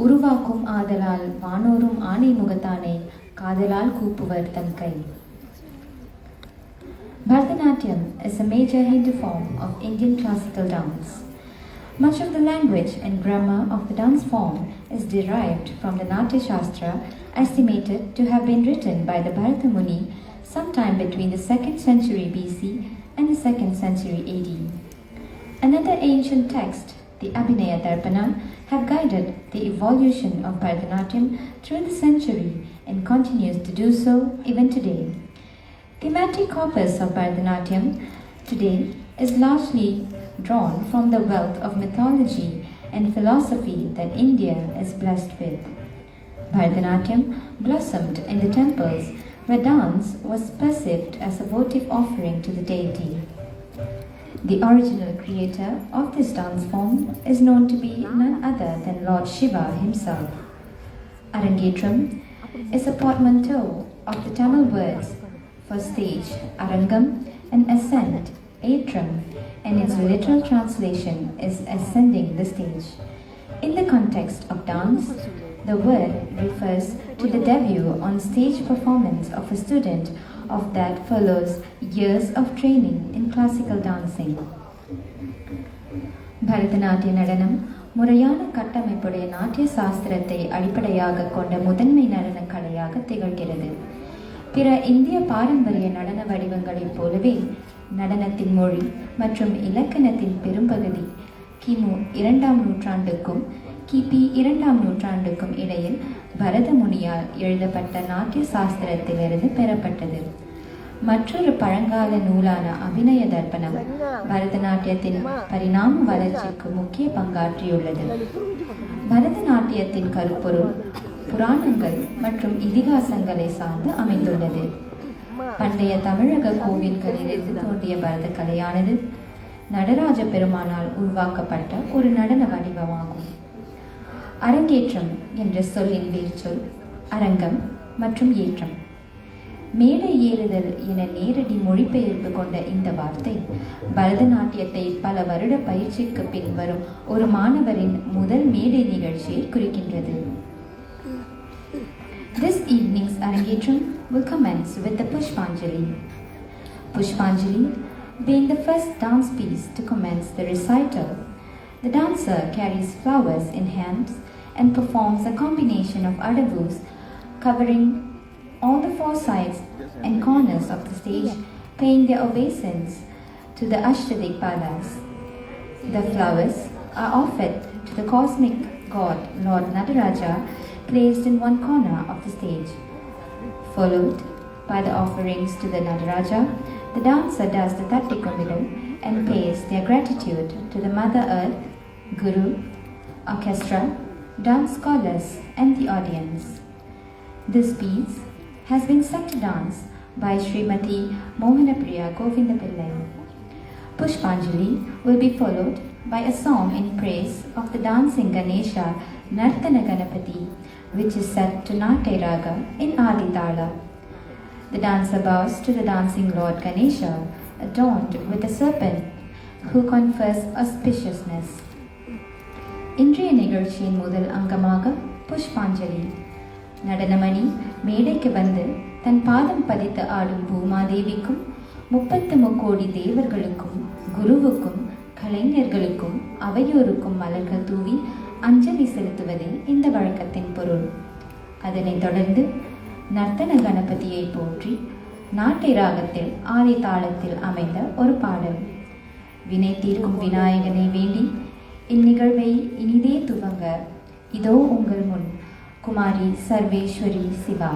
உருவாக்கும் ஆதலால் வானோரும் ஆணை முகத்தானே காதலால் கூப்புவர் தம் கை. Bharatanatyam is a major Hindu form of Indian classical dance. Much of the language and grammar of the dance form is derived from the Natya Shastra, estimated to have been written by the Bharata Muni sometime between the 2nd century BC and the 2nd century AD. Another ancient text, the Abhinaya Darpana, have guided the evolution of Bharatanatyam through the century and continues to do so even today. Thematic corpus of Bharatanatyam today is largely drawn from the wealth of mythology and philosophy that India is blessed with. Bharatanatyam blossomed in the temples where dance was perceived as a votive offering to the deity. The original creator of this dance form is known to be none other than Lord Shiva himself. Arangetram is a portmanteau of the Tamil words for stage, Arangam, and ascent, Atram, and its literal translation is ascending the stage. In the context of dance, the word refers to the debut on stage performance of a student of that follows years of training in classical dancing. Bharatanatyam நடனம் முறையான கட்டமைப்புடைய நாட்டிய சாஸ்திரத்தை அடிப்படையாக கொண்ட முதன்மை நடன கலையாக திகழ்கிறது. பிற இந்திய பாரம்பரிய நடன வடிவங்களைப் போலவே நடனத்தின் மொழி மற்றும் இலக்கணத்தின் பெரும்பகுதி கிமு 2ஆம் நூற்றாண்டுக்கும் கிபி 2ஆம் நூற்றாண்டுக்கும் இடையில் பரத முனியால் எழுதப்பட்ட நாட்டிய சாஸ்திரத்திலிருந்து பெறப்பட்டது. மற்றொரு பழங்கால நூலான அபிநய தர்ப்பணம் பரதநாட்டியத்தின் பரிணாம வளர்ச்சிக்கு முக்கிய பங்காற்றியுள்ளது. பரதநாட்டியத்தின் கருப்பொருள் புராணங்கள் மற்றும் இதிகாசங்களை சார்ந்து அமைந்துள்ளது. பண்டைய தமிழக கோவில்களிலிருந்து தோன்றிய பரத கலையானது நடராஜ பெருமானால் உருவாக்கப்பட்ட ஒரு நடன வடிவமாகும். அரங்கேற்றம் என்ற சொல்லின் வேர்ச்சொல் அரங்கம் மற்றும் ஏற்றம். மேடை ஏறுதல் என நேரடி மொழிபெயர்ப்பு கொண்ட இந்த வார்த்தை பரதநாட்டியத்தை பல வருட பயிற்சிக்கு பின் வரும் ஒரு மாணவரின் முதல் மேடை நிகழ்ச்சியை குறிக்கின்றது. This evening's Arangetram will commence with the Pushpanjali. Pushpanjali being the first dance piece to commence the recital, the dancer carries flowers in hands and performs a combination of adavus covering all the four sides and corners of the stage, paying their obeisance to the Ashtadikpalas. The flowers are offered to the cosmic god Lord Nataraja, placed in one corner of the stage. Followed by the offerings to the Nataraja, the dancer does the Tattikumidam and pays their gratitude to the Mother Earth, Guru, orchestra, dance scholars and the audience. This piece has been set to dance by Shrimathi Mohanapriya Govindapillai. Pushpanjali will be followed by a song in praise of the dancing Ganesha Nartana Ganapati, which is set to Natya Raga in Adi Tala. The dancer bows to the dancing Lord Ganesha, adorned with a serpent who confers auspiciousness. இன்றைய நிகழ்ச்சியின் முதல் அங்கமாக புஷ்பாஞ்சலி. நடனமணி மேடைக்கு வந்து தன் பாதம் பதித்து ஆடும் பூமாதேவிக்கும் 33 கோடி தேவர்களுக்கும் குருவுக்கும் கலைஞர்களுக்கும் அவையோருக்கும் மலர்கள் தூவி அஞ்சலி செலுத்துவதே இந்த வழக்கத்தின் பொருள். அதனைத் தொடர்ந்து நர்த்தன கணபதியை போற்றி நாட்டை ராகத்தில் ஆதி தாளத்தில் அமைந்த ஒரு பாடல். வினை தீர்க்கும் விநாயகனை வேண்டி இந்நிகழ்வை இனிதே துவங்க இதோ உங்கள் முன் குமாரி சர்வேஸ்வரி சிவா.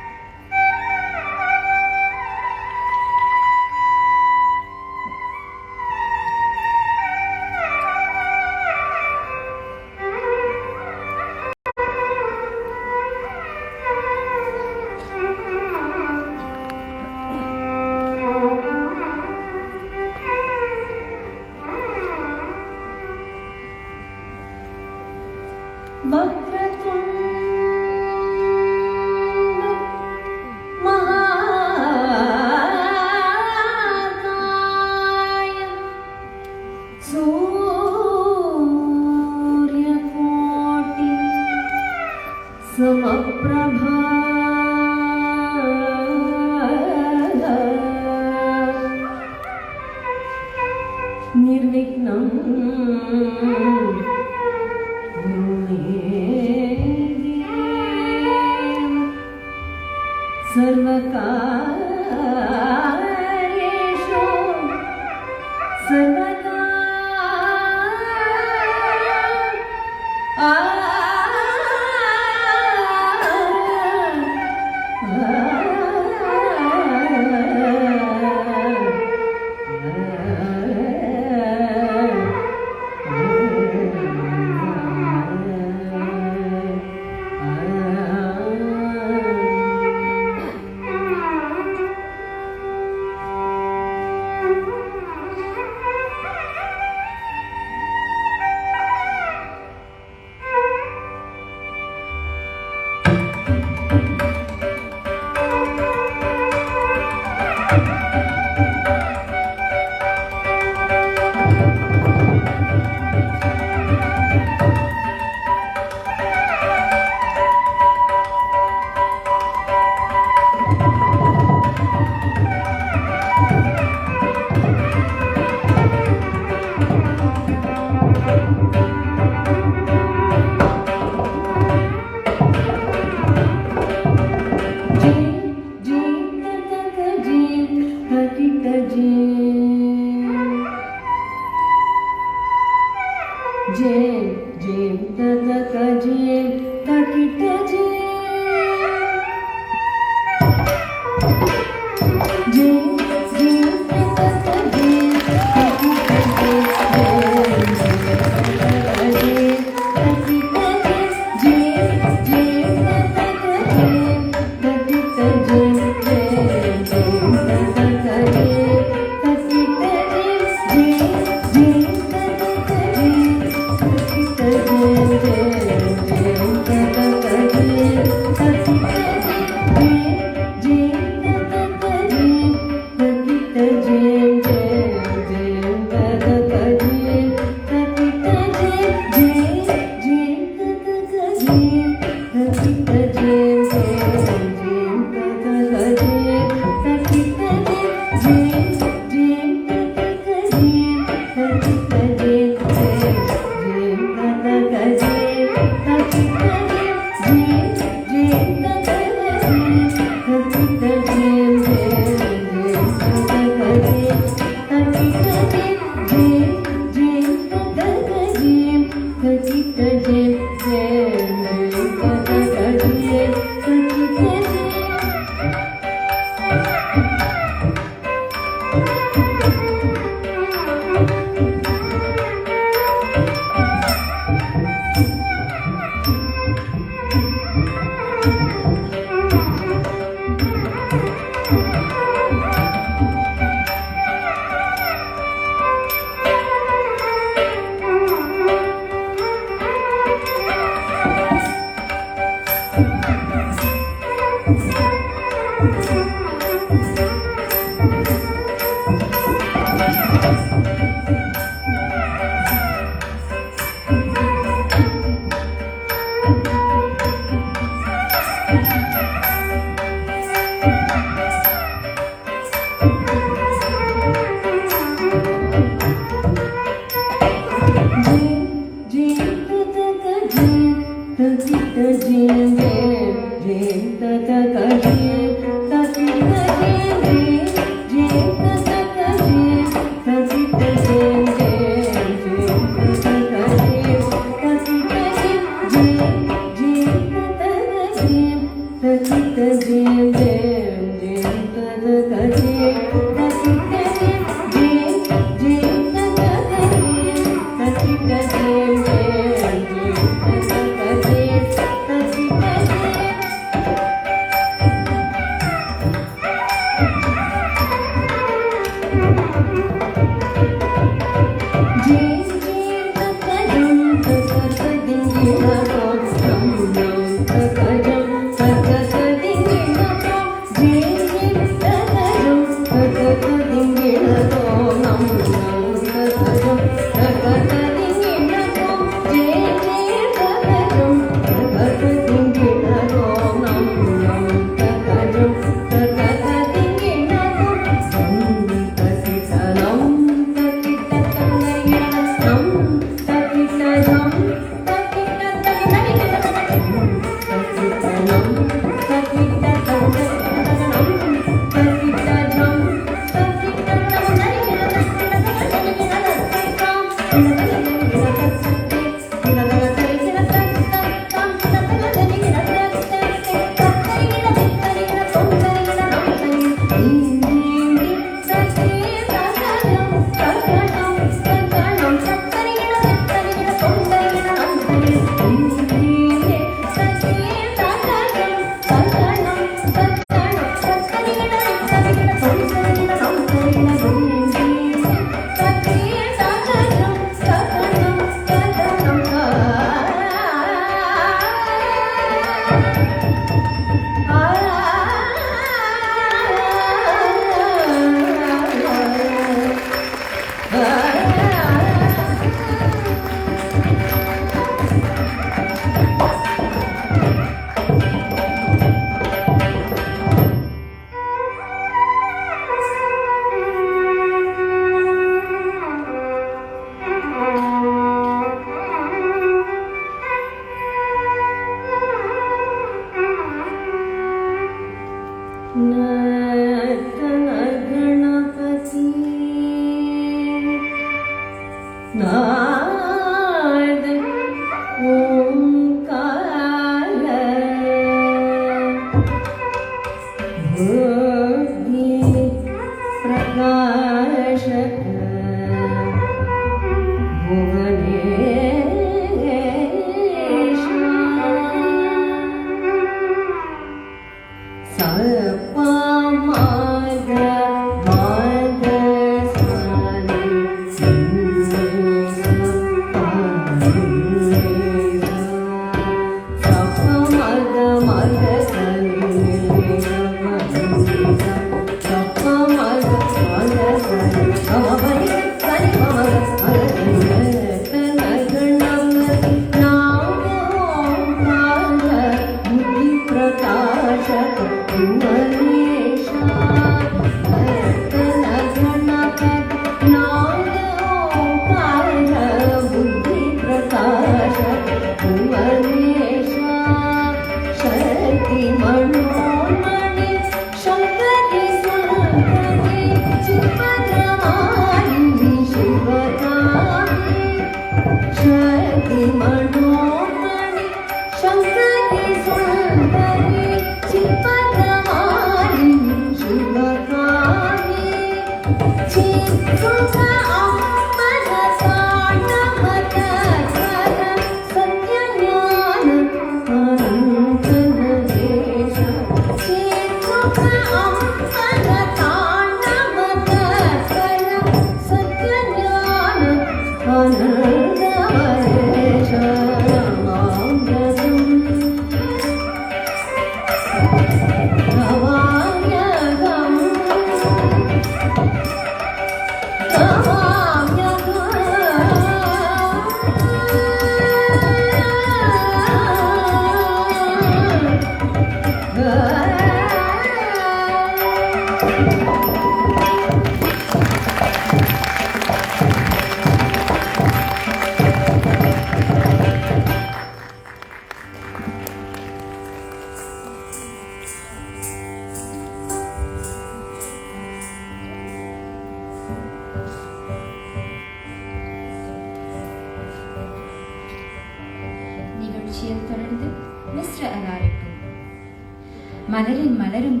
மலரின் மலரும்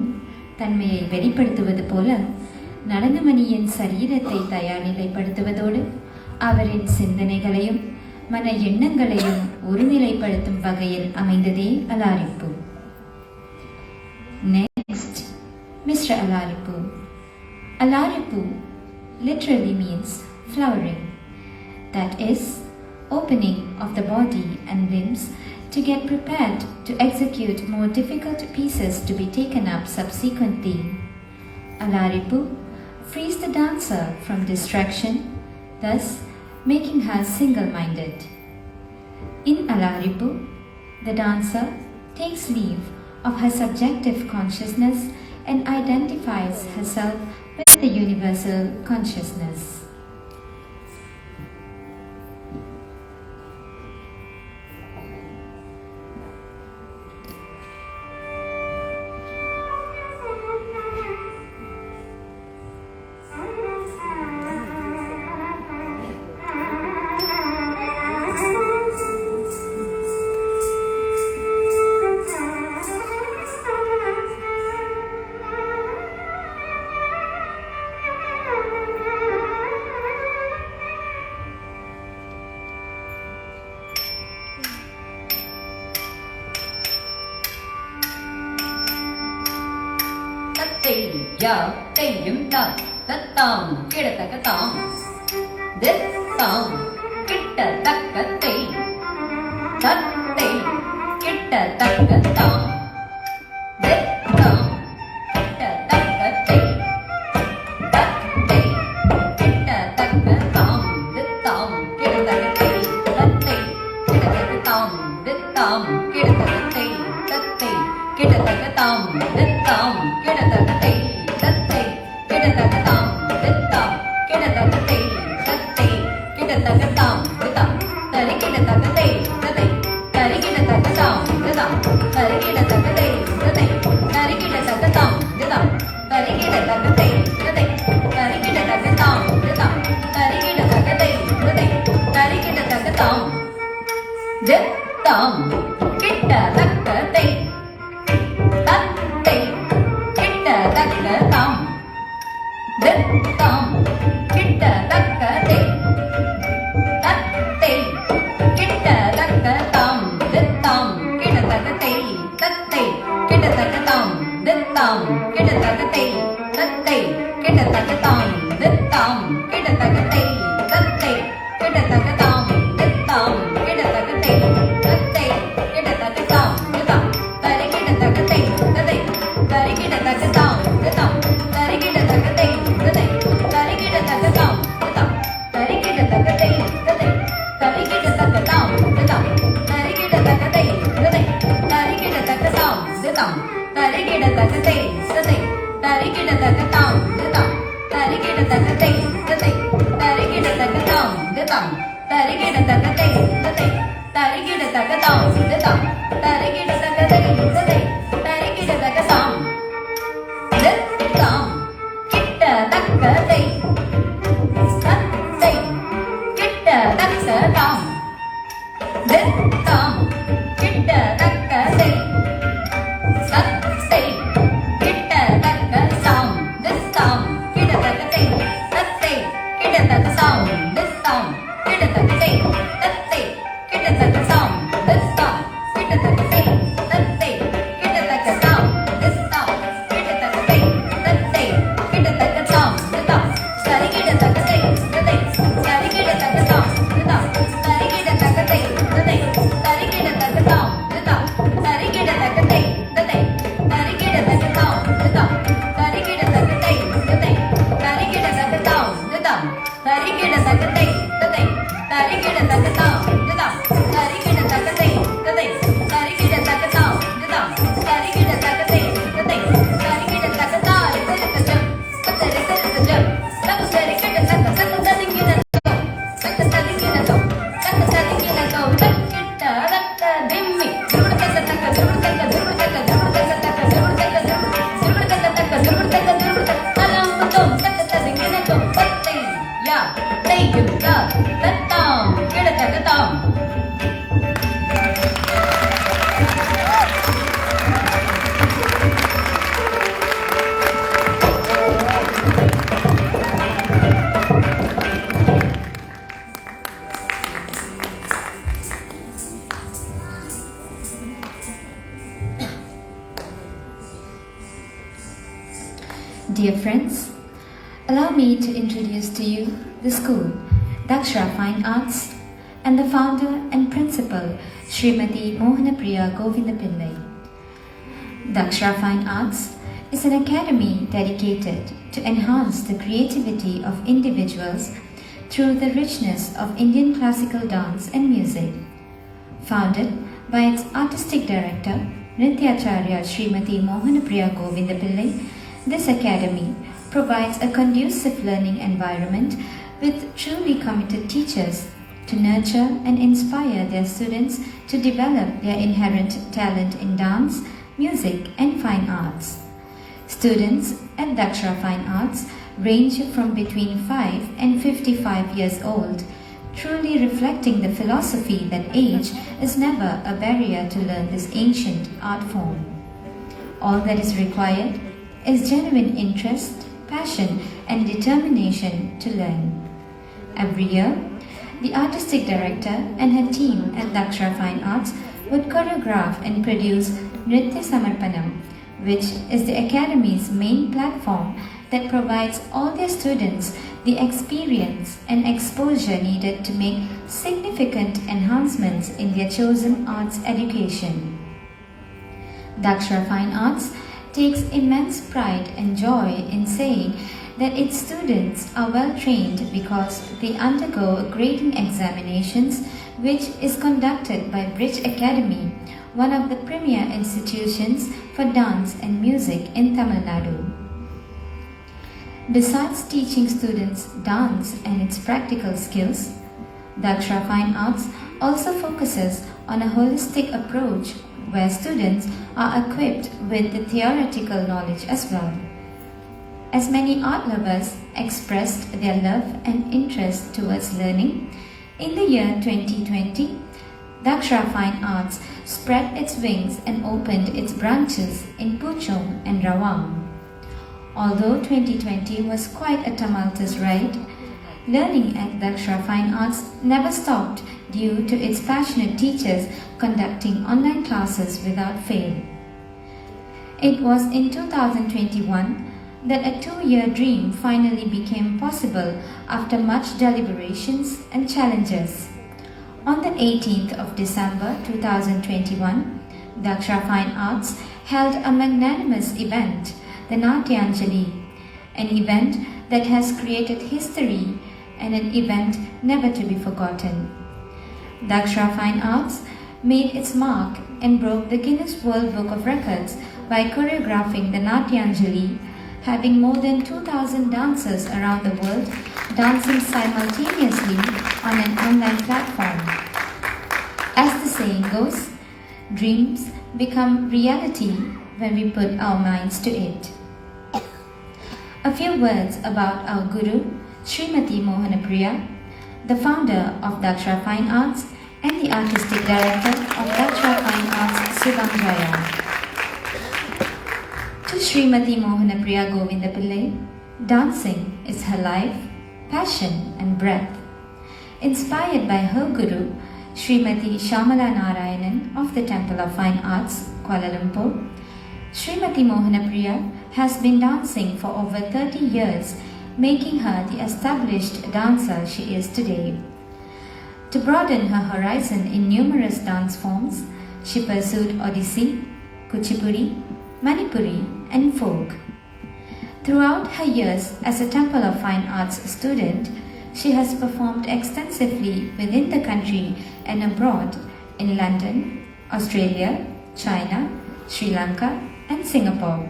தன்மையை வெளிப்படுத்துவது போல நடனமணியின் சரீரத்தை தயார்நிலைப்படுத்துவதோடு அவரின் சிந்தனைகளையும் மன எண்ணங்களையும் ஒருநிலைப்படுத்தும் வகையில் அமைந்ததே alarippu. Next, Mr. Alaripu. Alaripu literally means flowering, that is, opening of the body and limbs to get prepared to execute more difficult pieces to be taken up subsequently. Alaripu frees the dancer from distraction, thus making her single-minded. In Alaripu, the dancer takes leave of her subjective consciousness and identifies herself with the universal consciousness. ya teyum ta tattam kidatakatam dittam kittatakatei tattei kittatakattam dittam kittatakatei tattei kittatakattam dittam kidatakatai tattei kidatakatam dittam kidatakatai tattei kidatakatam dittam kidatakatai tattei kidatakatam dittam kidatakatai tattei kidatakatam dittam tari kidatakatai tatai tari kidatakatam dittam tari kidatakatai tatai tari kidatakatam dittam tari kidatakatai tatai tari kidatakatam dittam tari kidatakatai tatai tari kidatakatam dittam kidatakatai tattei kidatakatam dittam kidatakatai tattei kidatakatam dittam kidatakatai tattei kidatakatam dittam kidatakatai tattei kidatakatam dittam kidatakatai tattei kidatakatam dittam kidatakatai tattei kidatakatam dittam tari kidatakatai tatai tari kidatakatam dittam tari kidatakatai tatai tari kidatakatam dittam tari kidatakatai tatai tari kidatakatam dittam tari kidatakatai tatai tari kidatakatam dittam tari kidatakatai tatai tari kidatakatam dittam tari kidatakatai tatai tari kidatakatam dittam tari kidatakatai tatai tari kidatakatam dittam tari kidatakatai tatai tari kidatakatam dittam kidatakatai tatai kidatakatam dittam kidatakatai tatai kidatakatam dittam kidatakatai tatai kidatakatam dittam kidatakatai tatai kidatakatam dittam kidatakatai tatai kidatakatam dittam kidatakatai tatai kidatakatam dittam tari kidatakatai tatai tari kidatakatam dittam tari kidatakatai tatai tari kidatakatam dittam tari kidatakatai tatai tari kidatakatam dittam tari kidatakatai tatai tari kidatakatam dittam tari kidatakatai tatai tari kidatakatam dittam tari kidatakatai tatai tari kidatakatam dittam tari kidatakatai tatai tari kidatakatai tatai patari tatai taku tari kidatakatai tatai kidatakatai tatai kidatakatai tatai kidatakatai takitta rakka dimmi durudakataka durudakataka durudakataka durudakataka durudakataka alamputom takataka kinatom pattai ya teyum ta tattam kidatakatam. Dear friends, allow me to introduce to you the school, Dakshra Fine Arts, and the founder and principal, Shrimathi Mohanapriya Govindapillai. Dakshra Fine Arts is an academy dedicated to enhance the creativity of individuals through the richness of Indian classical dance and music. Founded by its artistic director, Nritya Swaroopam Mohanapriya Govindapillai, this academy provides a conducive learning environment with truly committed teachers to nurture and inspire their students to develop their inherent talent in dance, music, and fine arts. Students at Dakshra Fine Arts range from between 5 and 55 years old, truly reflecting the philosophy that age is never a barrier to learn this ancient art form. All that is required is genuine interest, passion, and determination to learn. Every year, the artistic director and her team at Dakshra Fine Arts would choreograph and produce Nritya Samarpanam, which is the Academy's main platform that provides all their students the experience and exposure needed to make significant enhancements in their chosen arts education. Dakshra Fine Arts takes immense pride and joy in saying that its students are well trained because they undergo grading examinations which is conducted by Bridge Academy, one of the premier institutions for dance and music in Tamil Nadu. Besides teaching students dance and its practical skills, Dakshra Fine Arts also focuses on a holistic approach where students are equipped with the theoretical knowledge as well. As many art lovers expressed their love and interest towards learning, in the year 2020, Dakshra Fine Arts spread its wings and opened its branches in Puchong and Rawang. Although 2020 was quite a tumultuous ride, learning at Dakshra Fine Arts never stopped due to its passionate teachers conducting online classes without fail. It was in 2021 that a 2-year dream finally became possible after much deliberations and challenges. On the 18th of December 2021, Dakshra Fine Arts held a magnanimous event, the Natyanjali, an event that has created history and an event never to be forgotten. Dakshra Fine Arts made its mark and broke the Guinness World Book of Records by choreographing the Natyanjali, having more than 2,000 dancers around the world dancing simultaneously on an online platform. As the saying goes, dreams become reality when we put our minds to it. A few words about our Guru, Shrimathi Mohanapriya, the founder of Dakshra Fine Arts and the artistic director of Dakshra Fine Arts, Subhanjaya. To Shrimathi Mohanapriya Govindapillai, dancing is her life, passion and breath. Inspired by her guru, Shrimathi Shamala Narayanan of the Temple of Fine Arts, Kuala Lumpur, Shrimathi Mohanapriya has been dancing for over 30 years, making her the established dancer she is today. To broaden her horizon in numerous dance forms, she pursued Odissi, Kuchipudi, Manipuri and folk. Throughout her years as a Temple of Fine Arts student, she has performed extensively within the country and abroad in London, Australia, China, Sri Lanka and Singapore.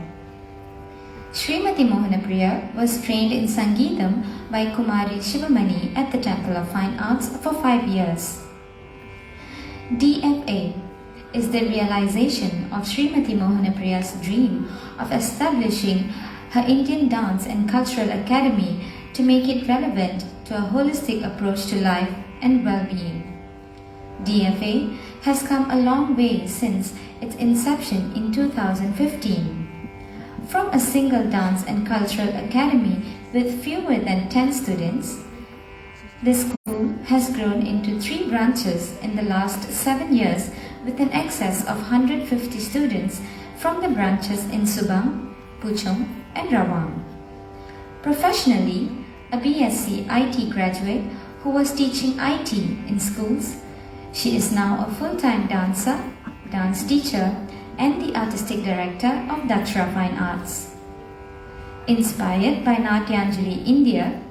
Shrimathi Mohanapriya was trained in Sangeetam by Kumari Shivamani at the Temple of Fine Arts for 5 years. DFA is the realization of Shrimathi Mohanapriya's dream of establishing her Indian Dance and Cultural Academy to make it relevant to a holistic approach to life and well-being. DFA has come a long way since its inception in 2015. From a single dance and cultural academy with fewer than 10 students, the school has grown into 3 branches in the last 7 years with an excess of 150 students from the branches in Subang, Puchong and Rawang. Professionally, a BSc IT graduate who was teaching IT in schools, she is now a full-time dancer, dance teacher and the artistic director of Dakshra Fine Arts. Inspired by Natyanjali India,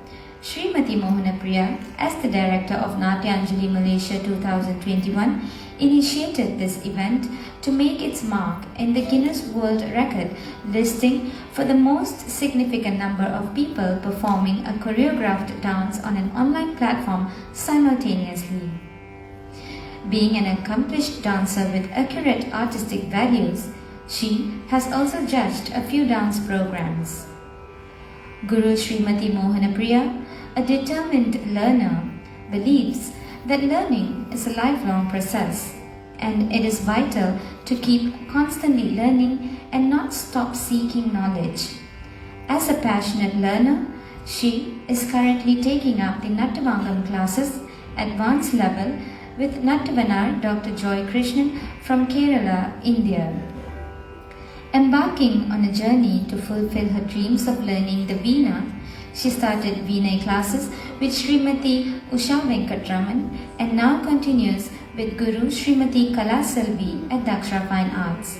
Shrimathi Mohanapriya, as the director of Natyanjali Malaysia 2021, initiated this event to make its mark in the Guinness World Record listing for the most significant number of people performing a choreographed dance on an online platform simultaneously. Being an accomplished dancer with accurate artistic values, she has also judged a few dance programs. Guru Shrimathi Mohanapriya, a determined learner, believes that learning is a lifelong process and it is vital to keep constantly learning and not stop seeking knowledge. As a passionate learner, she is currently taking up the Nattavangam classes advanced level with Nattavanar Dr. Joy Krishnan from Kerala, India. Embarking on a journey to fulfill her dreams of learning the Veena, she started Veena classes with Srimathi Usha Venkatraman and now continues with Guru Srimathi Kala Selvi at Dakshra Fine Arts.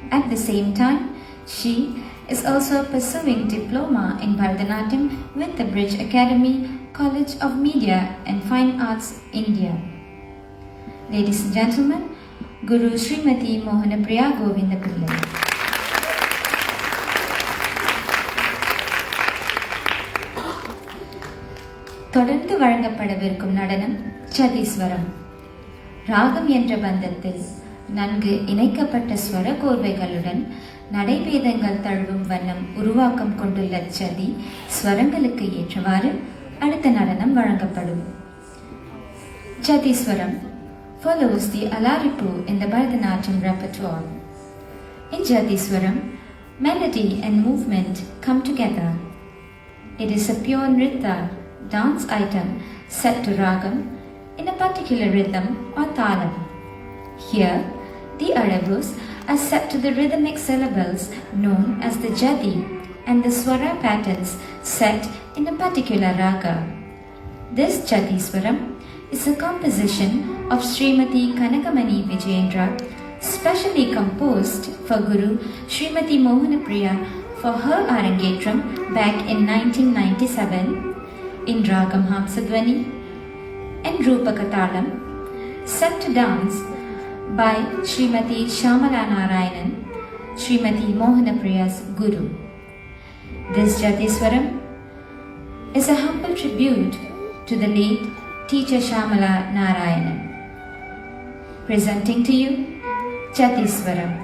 At the same time, she is also pursuing diploma in Bharathanatyam with the Bridge Academy, College of Media and Fine Arts, India. Ladies and gentlemen, Guru Shrimathi Mohanapriya Govindapillai. தொடர்ந்து வழங்கப்படவிருக்கும் நடனம் சதீஸ்வரம். ராகம் என்ற பந்தத்தில் நன்கு இணைக்கப்பட்ட ஸ்வர கோர்வைகளுடன் நடைபேதங்கள் தழுவும் வண்ணம் உருவாக்கம் கொண்டுள்ள சதி ஸ்வரங்களுக்கு ஏற்றவாறு அடுத்த நடனம் வழங்கப்படும். Chadiswaram follows the Alaripu in the Bharatanatyam repertoire. In Chadiswaram, melody and movement come together. It is a pure Nritya dance item set to ragam in a particular rhythm or talam. Here, the arabus are set to the rhythmic syllables known as the jadi and the swara patterns set in a particular raga. This Chadiswaram is a composition of Srimathi Kanakamani Vijayendra, specially composed for Guru Srimathi Mohanapriya for her Arangetram back in 1997 in Ragam Hamsadvani and Rupakatalam, set to dance by Srimathi Shamala Narayanan, Srimathi Mohanapriya's Guru. This Chadiswaram is a humble tribute to the late teacher Shamala Narayanan. Presenting to you Chadiswaram.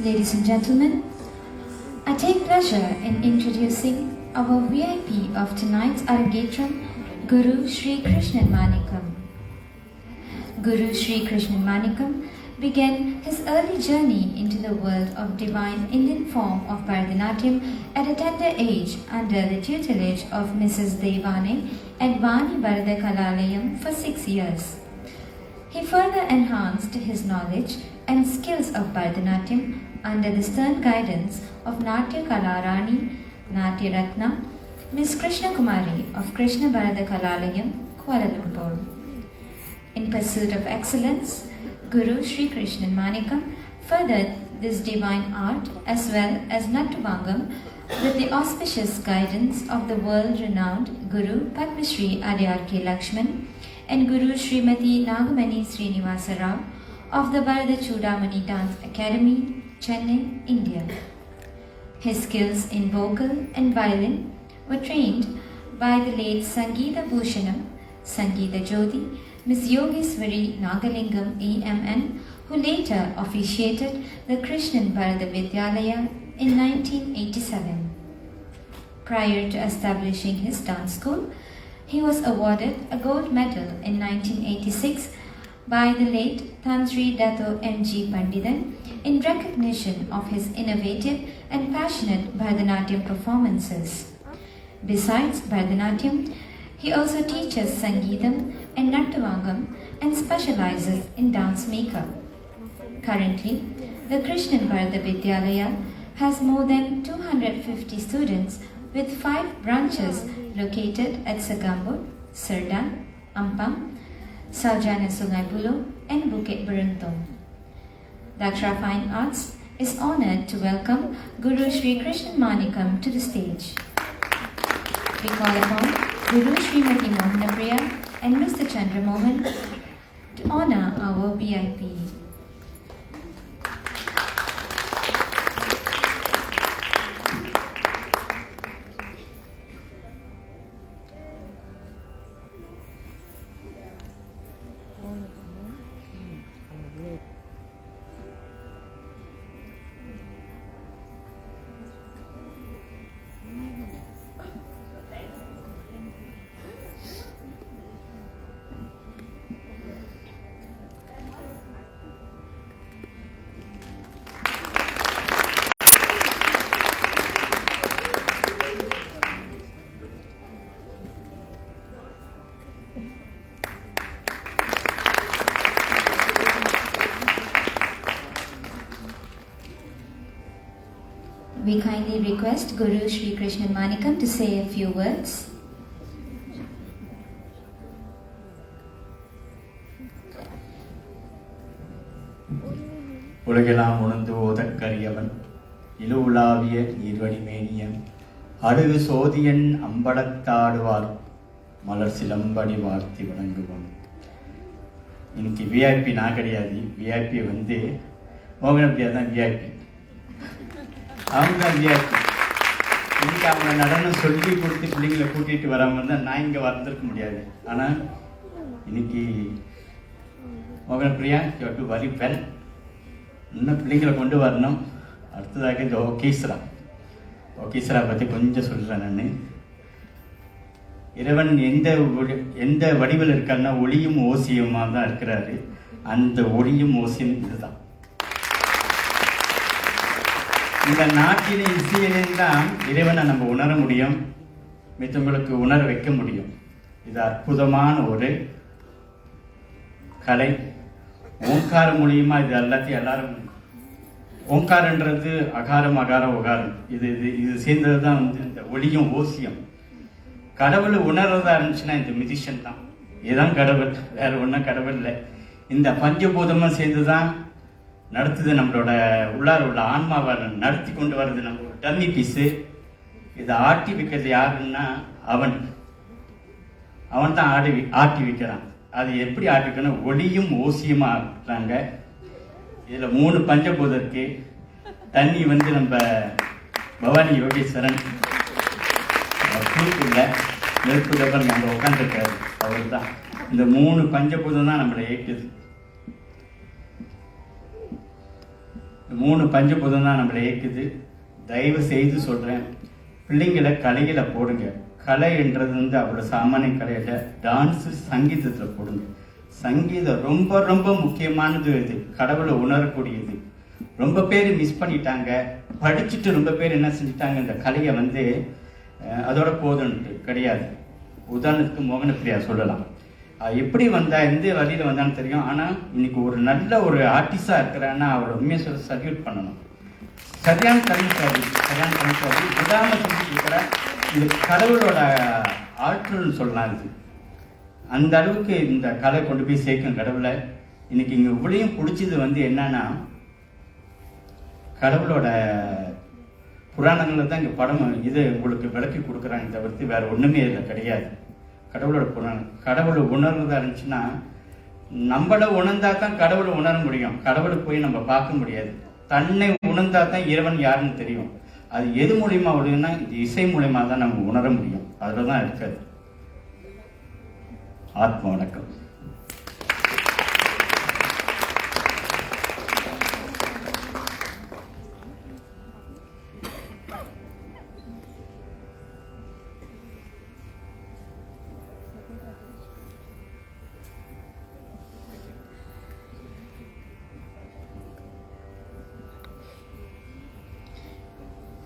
Ladies and gentlemen, I take pleasure in introducing our VIP of tonight's Arangetram, Guru Sri Krishnan Manikam. Guru Sri Krishnan Manikam began his early journey into the world of divine Indian form of Bharathanatyam at a tender age under the tutelage of Mrs. Devane at Vani Bharata Kalalayam for 6 years. He further enhanced his knowledge and skills of Bharatanatyam under the stern guidance of Natya Kalarani, Natya Ratna, Miss Krishna Kumari of Krishna Bharata Kalalayam, Kuala Lumpur. In pursuit of excellence, Guru Sri Krishnan Manikam furthered this divine art as well as Nattuvangam with the auspicious guidance of the world-renowned Guru Padma Shri Adyar Lakshman and Guru Shrimathi Nagamani Srinivasa Rao of the Bharata Chudamani Dance Academy, Chennai, India. His skills in vocal and violin were trained by the late Sangeeta Bhushanam, Sangeeta Jyoti, Miss Yogeshwari Nagalingam EMN, who later officiated the Krishnan Bharata Vidyalaya in 1987. Prior to establishing his dance school, he was awarded a gold medal in 1986 by the late Tanzri Dato M.G. Panditan in recognition of his innovative and passionate Bharatanatyam performances. Besides Bharatanatyam, he also teaches Sangeetam and Nattuvangam and specializes in dance makeup. Currently, the Krishnan Bharata Vidyalaya has more than 250 students with 5 branches located at Sagambur, Serdang, Ampang, Saljana Sungai Buloh, and Bukit Beruntung. Dakshra Fine Arts is honored to welcome Guru Sri Krishnan Manikam to the stage. We call upon Guru Shrimathi Mohanapriya and Mr. Chandra Mohan to honor our VIP. We kindly request Guru Sri Krishnan Manikam to say a few words. உலகெல்லாம் உணர்ந்து ஓதற்கரியவன் இலுவுலாவிய நீர்வடி மேனியன் அழுகு சோதியன் அம்பலத்தாடுவார் மலர் சிலம்படி வாழ்த்தி வணங்குவான். இன்னைக்கு VIP நான் கிடையாது. VIP வந்து மோகனப்பிரியா தான் VIP. அவங்க தான் விஐபி. இன்னைக்கு அவங்க நடனம் சொல்லி கொடுத்து பிள்ளைங்களை கூட்டிகிட்டு வராமல் இருந்தால் நான் இங்கே வந்திருக்க முடியாது. ஆனால் இன்னைக்கு Mohanapriya you to very well. இன்னும் பிள்ளைங்களை கொண்டு வரணும். அடுத்ததாக இந்த ஓகேஸ்வரா பற்றி கொஞ்சம் சொல்கிறேன். நான் இறைவன் எந்த வடிவில் இருக்காருன்னா ஒளியும் ஓசியமாக தான் இருக்கிறாரு. அந்த ஒளியும் ஓசியம் இதுதான். இந்த நாட்டின் இசையிலும் தான் இறைவனை நம்ம உணர முடியும், மித்தவங்களுக்கு உணர வைக்க முடியும். இது அற்புதமான ஒரு கலை. ஓங்காரம் மூலியமா இது எல்லாத்தையும் எல்லாரும் ஓங்காரன்றது அகாரம் அகாரம் உகாரம் இது இது இது சேர்ந்தது தான் வந்து இந்த ஒளியும் ஓசியம். கடவுளை உணர்றதா இருந்துச்சுன்னா இந்த மியூசிஷியன் தான். இதுதான் கடவுள், வேற ஒன்றும் கடவுள் இல்லை. இந்த பஞ்சபூதமும் சேர்ந்து தான் நடத்துது. நம்மளோட உள்ளார உள்ள ஆன்மாவை நடத்தி கொண்டு வர்றது நம்ம ஒரு டம்மி பீஸு. இதை ஆட்டி வைக்கிறது யாருன்னா அவன் தான் ஆட்டி வைக்கிறான். அது எப்படி ஆட்டிக்கணும்? ஒளியும் ஓசியமா ஆட்டுறாங்க. இதில் 3 பஞ்சபூதம் இருக்கு. தண்ணி வந்து நம்ம பவானி யோகேஸ்வரன் இல்லை நெருப்பு தப்பன் நம்ம உட்காந்துருக்காரு. அவர் தான் இந்த 3 பஞ்சபூதம் தான் நம்மளை ஏற்றுது. 3 பஞ்சபூதம் தான் நம்மளை இயக்குது. தயவு செய்து சொல்கிறேன், பிள்ளைங்களை கலையில் போடுங்க. கலைன்றது அவ்வளோ சாமானிய கலையில் டான்ஸு சங்கீதத்தில் போடுங்க. சங்கீதம் ரொம்ப ரொம்ப முக்கியமானது. இது கடவுளை உணரக்கூடியது. ரொம்ப பேர் மிஸ் பண்ணிட்டாங்க. படிச்சுட்டு ரொம்ப பேர் என்ன செஞ்சிட்டாங்க, இந்த கலையை அதோட போதுன்ட்டு கிடையாது. உதாரணத்துக்கு மோகனப்பிரியா சொல்லலாம். எப்படி வந்தா எந்த வழியில் வந்தான்னு தெரியும். ஆனால் இன்னைக்கு ஒரு நல்ல ஒரு ஆர்டிஸ்டாக இருக்கிறான்னா அவரை உண்மையை சொல்ல சல்யூட் பண்ணணும். சரியான கலைஞர், சரியான கலைஞர் விடாமல் செஞ்சுட்டு இருக்கிற இது கடவுளோட ஆற்றல்னு சொல்லலாம். இது அந்த அளவுக்கு இந்த கலை கொண்டு போய் சேர்க்கும் கடவுளை. இன்னைக்கு இங்கே இவ்வளையும் பிடிச்சது என்னன்னா, கடவுளோட புராணங்களில் தான் இங்கே படம் இது உங்களுக்கு விளக்கி கொடுக்குறாங்க. தவிர்த்து வேற ஒன்றுமே இதில் கிடையாது. கடவுளோட புராணம், கடவுளை உணர்றதா இருந்துச்சுன்னா நம்மளை உணர்ந்தா தான் கடவுளை உணர முடியும். கடவுளை போய் நம்ம பார்க்க முடியாது. தன்னை உணர்ந்தா தான் இறைவன் யாருன்னு தெரியும். அது எது மூலியமா உடையும்னா இது இசை மூலியமா தான் நம்ம உணர முடியும். அதில் தான் இருக்காது. ஆத்ம வணக்கம்.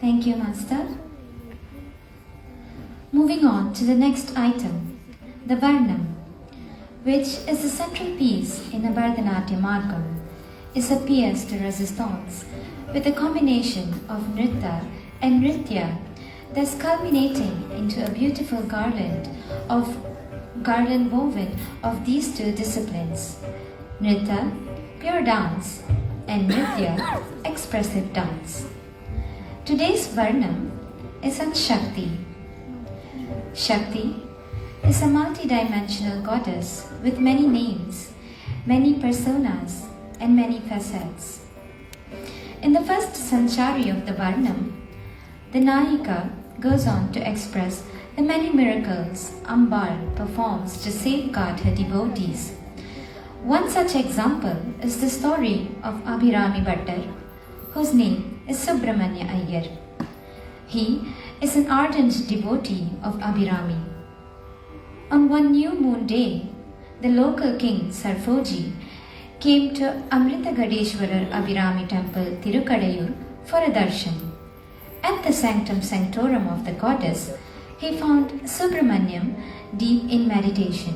Thank you, Master. Moving on to the next item, the Varnam, which is the central piece in the Bharathanatyam Margam, is a pièce de resistance with a combination of Nritya and Nritya, thus culminating into a beautiful garland woven of these two disciplines. Nritya, pure dance, and Nritya, expressive dance. Today's Varnam is on Shakti. Shakti is a multi-dimensional goddess with many names, many personas, and many facets. In the first Sanchari of the Varnam, the Nayika goes on to express the many miracles Ambal performs to safeguard her devotees. One such example is the story of Abhirami Bhattar, whose name is Subramanya Iyer. He is an ardent devotee of Abhirami. On one new moon day, the local king Sarfoji came to Amritagadeshwarar Abhirami temple Tirukadayur for a darshan. At the sanctum sanctorum of the goddess, he found Subramanyam deep in meditation.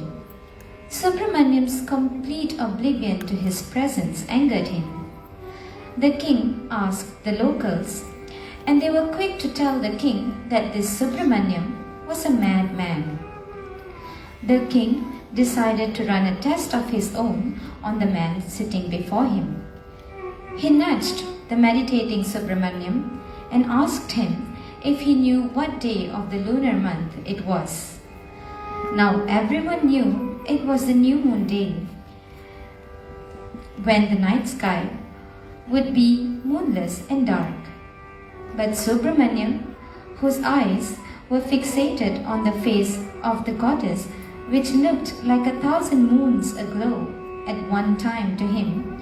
Subramanyam's complete oblivion to his presence angered him. The king asked the locals, and they were quick to tell the king that this Subramanyam was a madman. The king decided to run a test of his own on the man sitting before him. He nudged the meditating Subramanyam and asked him if he knew what day of the lunar month it was. Now everyone knew it was the new moon day, when the night sky would be moonless and dark. But Subramanyam, whose eyes were fixated on the face of the goddess, which looked like 1,000 moons aglow at one time to him,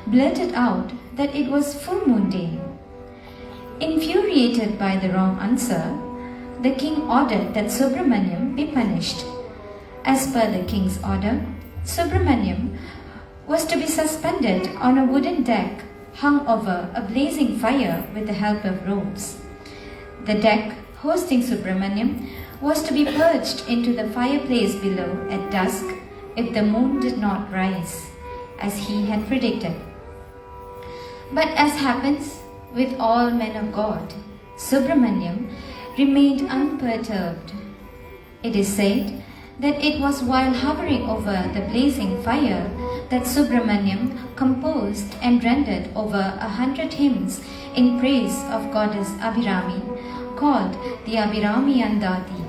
blurted out that it was full moon day. Infuriated by the wrong answer, the king ordered that Subramanyam be punished. As per the king's order, Subramanyam was to be suspended on a wooden deck hung over a blazing fire with the help of ropes. The deck hosting Subramanyam was to be perched into the fireplace below at dusk if the moon did not rise, as he had predicted. But as happens with all men of God, Subramanyam remained unperturbed. It is said that it was while hovering over the blazing fire that Subramanyam composed and rendered over 100 hymns in praise of goddess Abhirami, called the Abhirami Andati.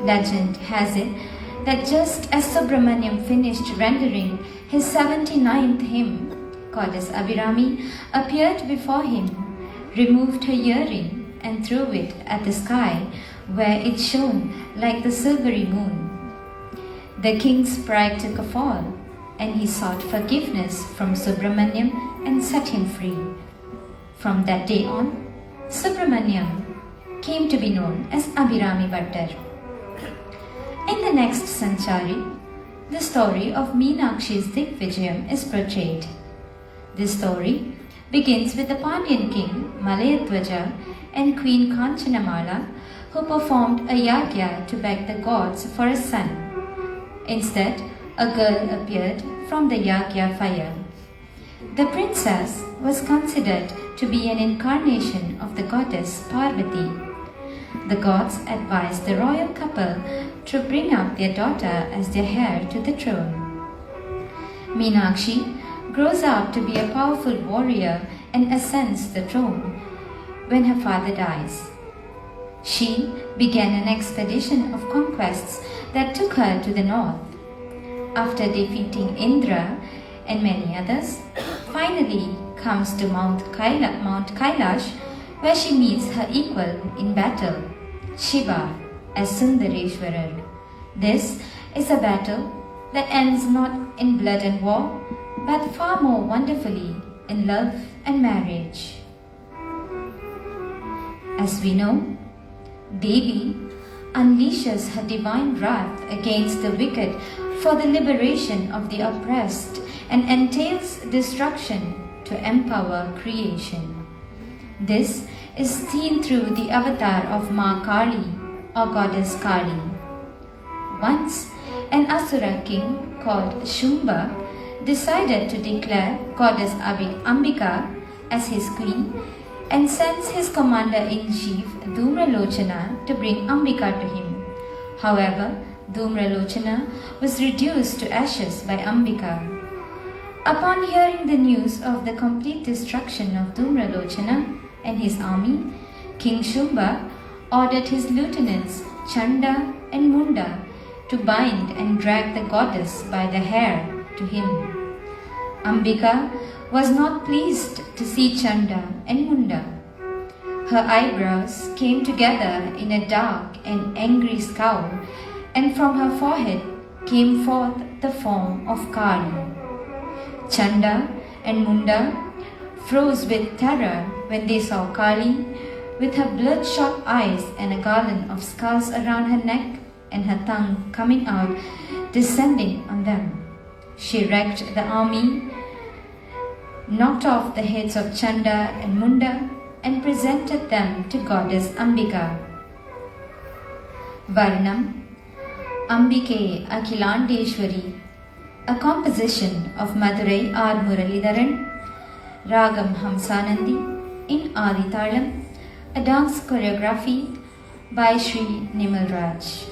Legend has it that just as Subramanyam finished rendering his 79th hymn, goddess Abhirami appeared before him, removed her earring and threw it at the sky, where it shone like the silvery moon. The king's pride took a fall. and he sought forgiveness from Subramanyam and set him free. From that day on, Subramanyam came to be known as Abhirami Bhattar. In the next Sanchari, the story of Meenakshi's Digvijayam is portrayed. This story begins with the Pandyan king Malayadwaja and Queen Kanchanamala, who performed a yagya to beg the gods for a son. Instead, a girl appeared from the yagya fire. The princess was considered to be an incarnation of the goddess Parvati. The gods advised the royal couple to bring up their daughter as their heir to the throne. Meenakshi grows up to be a powerful warrior and ascends the throne when her father dies. She began an expedition of conquests that took her to the north. After defeating Indra and many others, finally comes to Mount Kailash, where she meets her equal in battle, Shiva, as Sundareshwarar. This is a battle that ends not in blood and war, but far more wonderfully in love and marriage. As we know, Devi unleashes her divine wrath against the wicked for the liberation of the oppressed and entails destruction to empower creation. This is seen through the avatar of Ma Kali or goddess Kali. Once, an Asura king called Shumba decided to declare goddess Ambika as his queen and sends his commander-in-chief Dhumralochana to bring Ambika to him. However, Dhumralochana was reduced to ashes by Ambika. Upon hearing the news of the complete destruction of Dhumralochana and his army, King Shumba ordered his lieutenants Chanda and Munda to bind and drag the goddess by the hair to him. Ambika was not pleased to see Chanda and Munda. Her eyebrows came together in a dark and angry scowl, and from her forehead came forth the form of Kali. Chanda and Munda froze with terror when they saw Kali, with her bloodshot eyes and a garland of skulls around her neck and her tongue coming out, descending on them. She wrecked the army, knocked off the heads of Chanda and Munda, and presented them to goddess Ambika. Varnam Ambike Akhilandeshwari, a composition of Madurai R. Muralidharan, Ragam Hamsanandi in Aditalam, a dance choreography by Sri Nimalraj.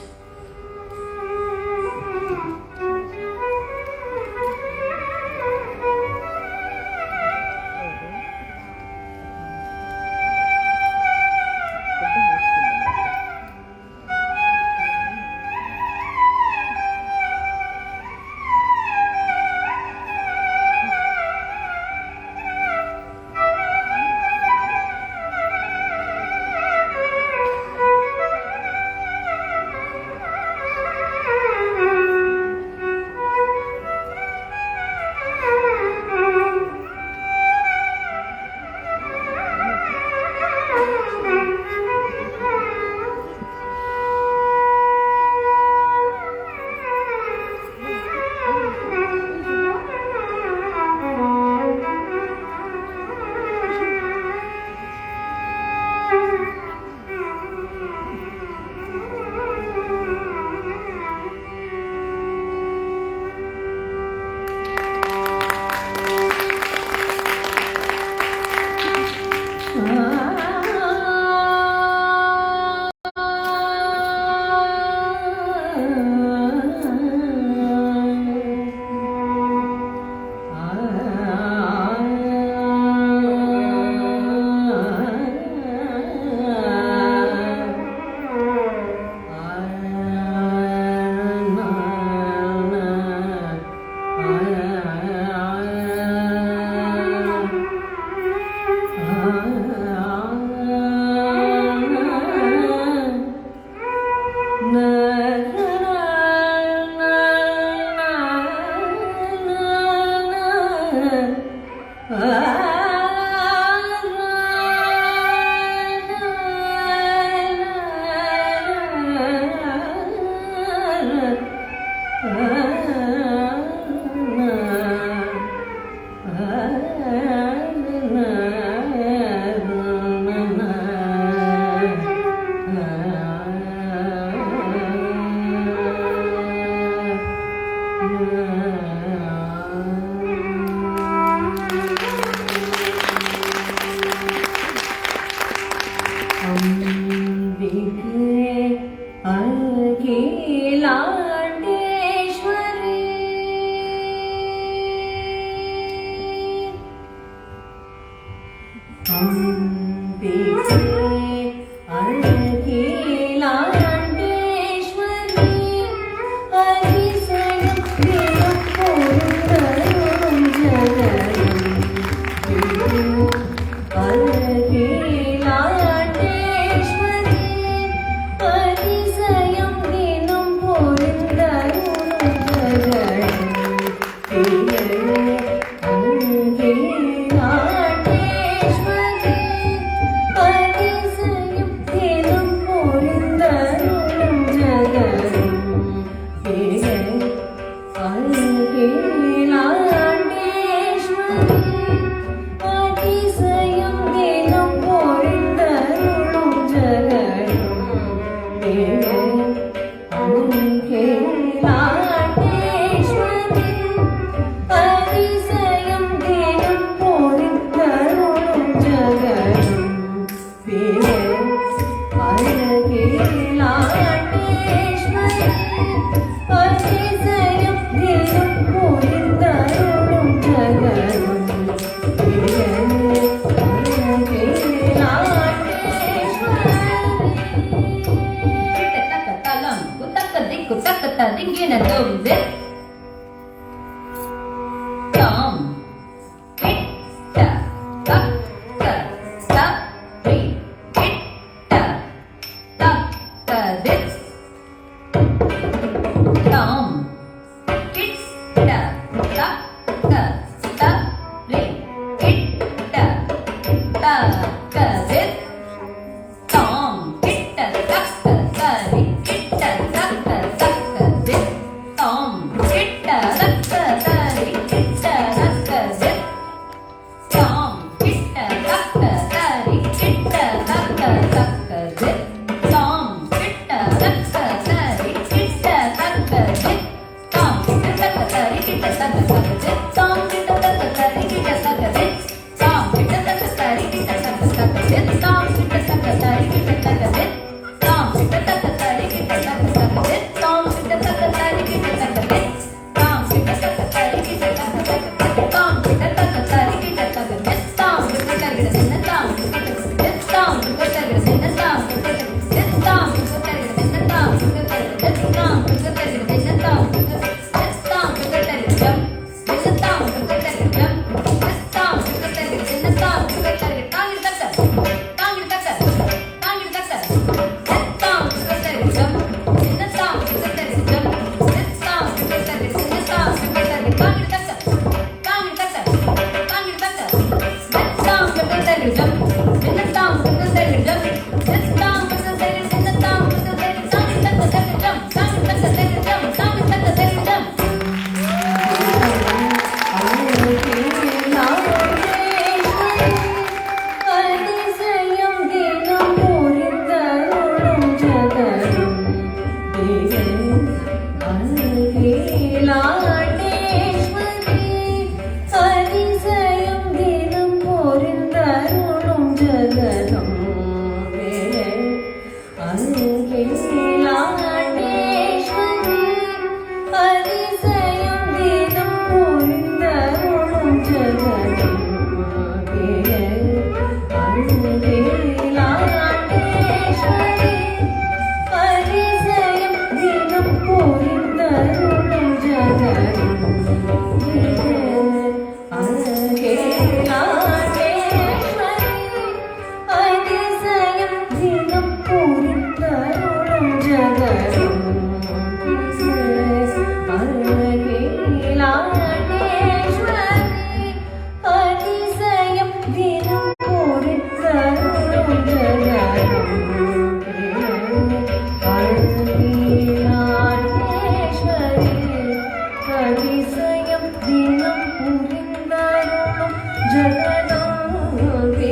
புரிந்தருளும் ஜெகதம்பிகை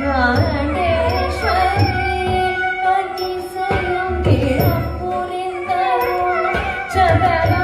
நாடேஸ்வரி அதிசயம் இடம் புரிந்தருளும் ஜெகதம்பிகை.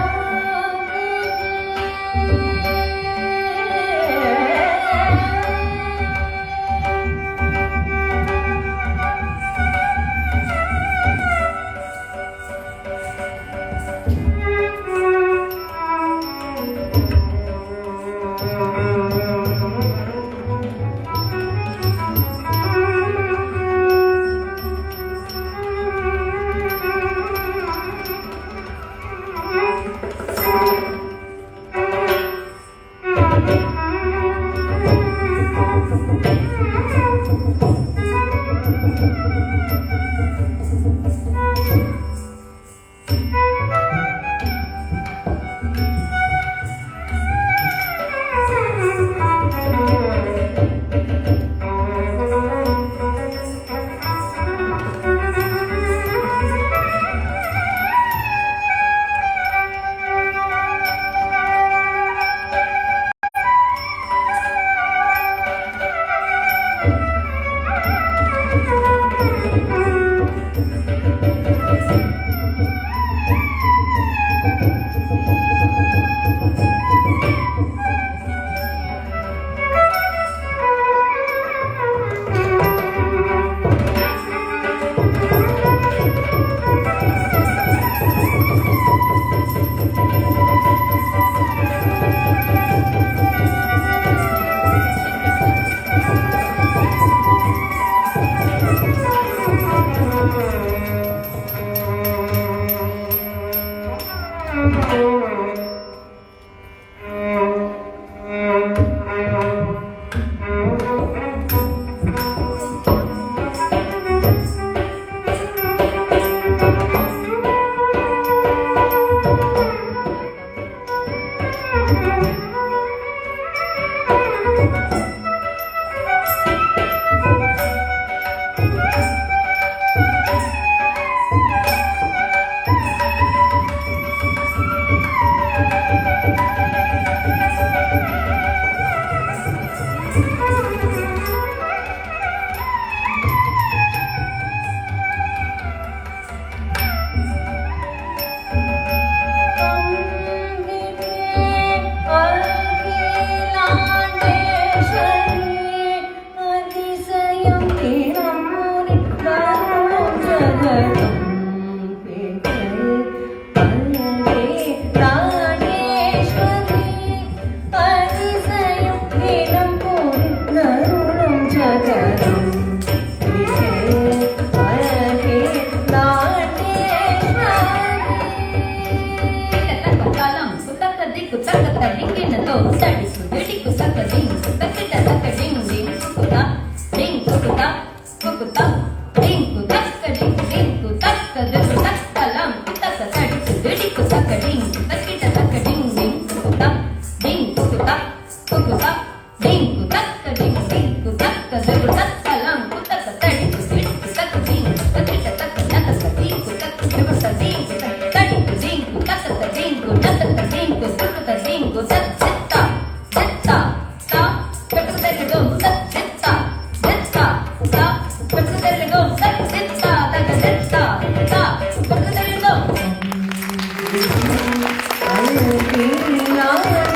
Nritya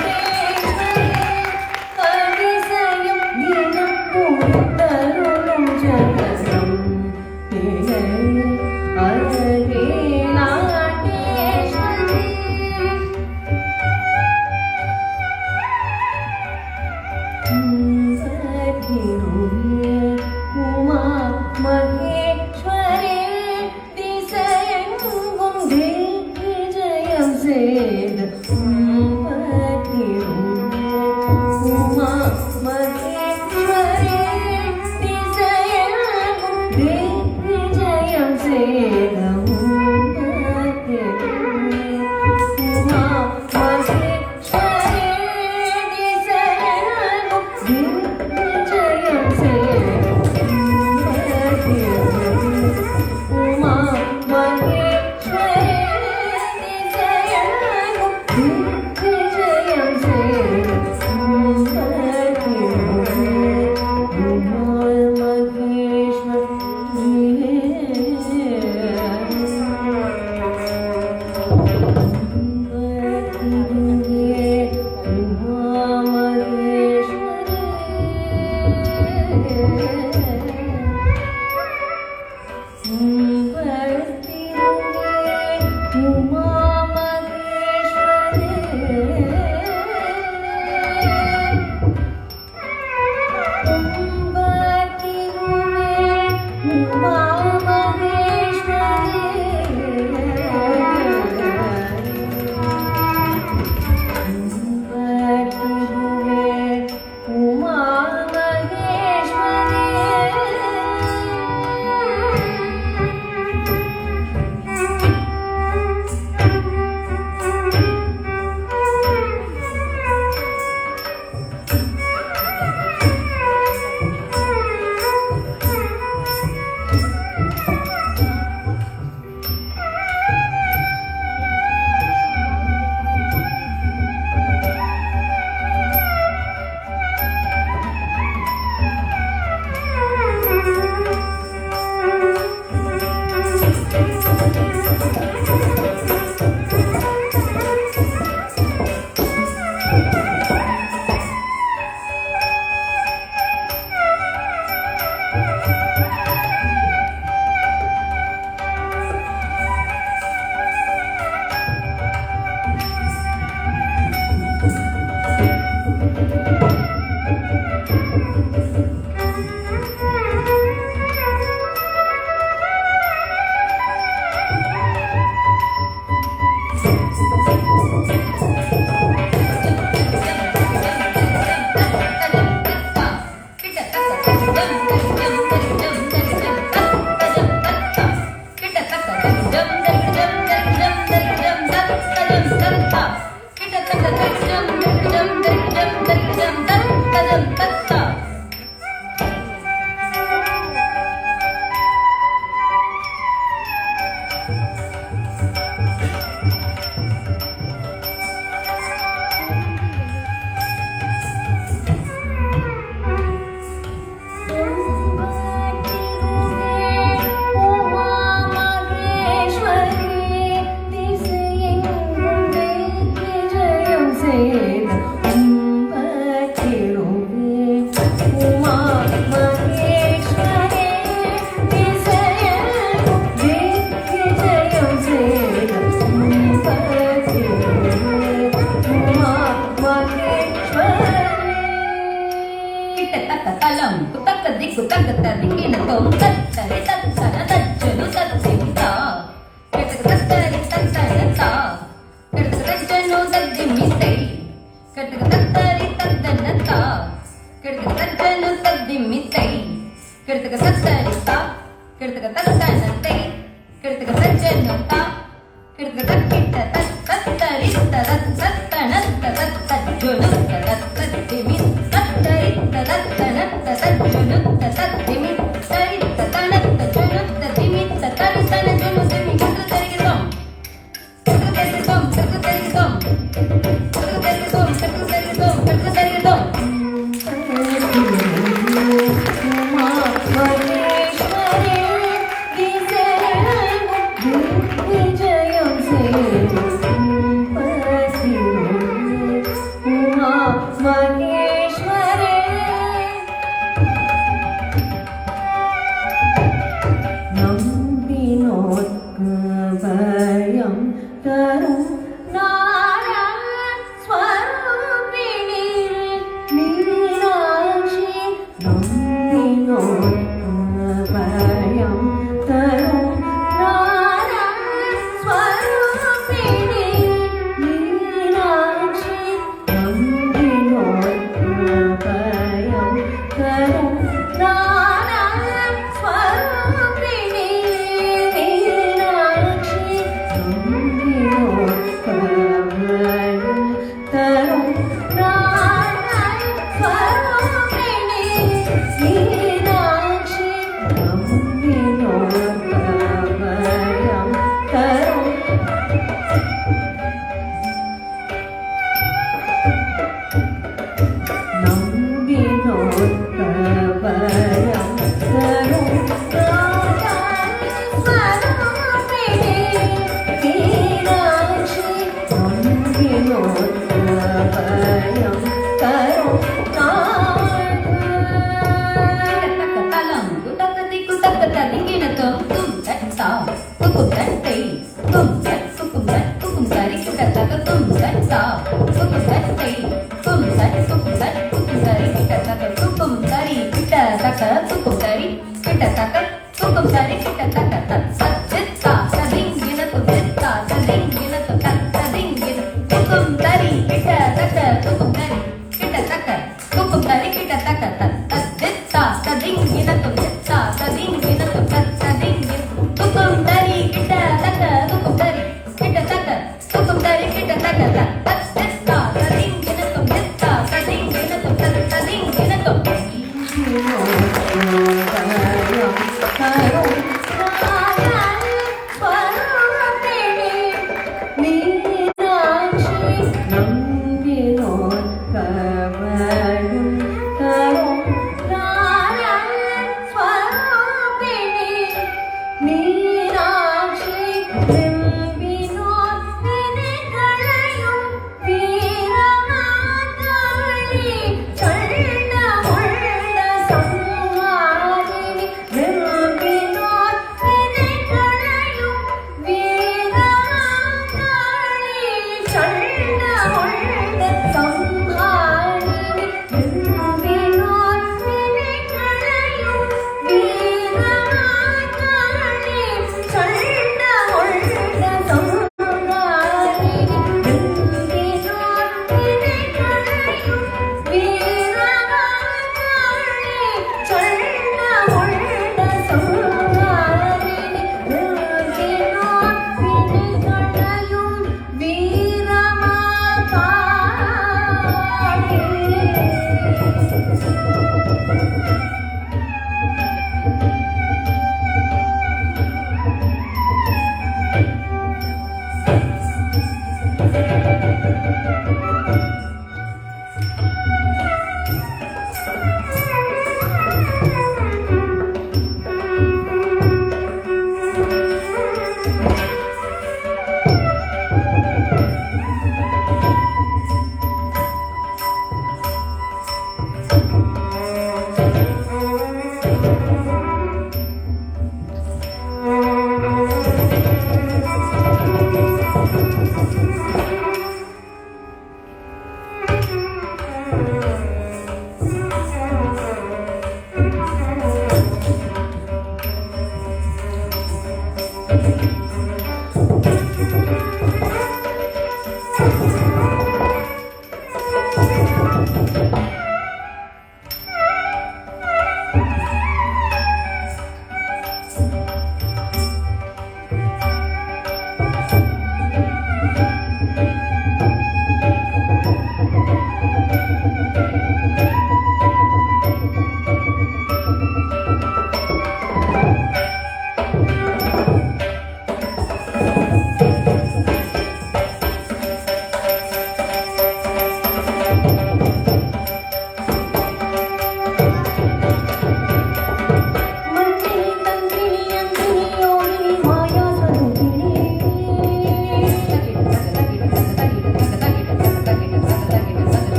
Nambino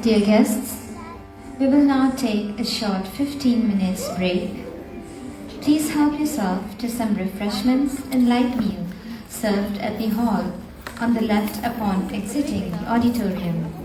Dear guests, we will now take a short 15 minutes break. Please help yourself to some refreshments and light meal served at the hall on the left upon exiting the auditorium.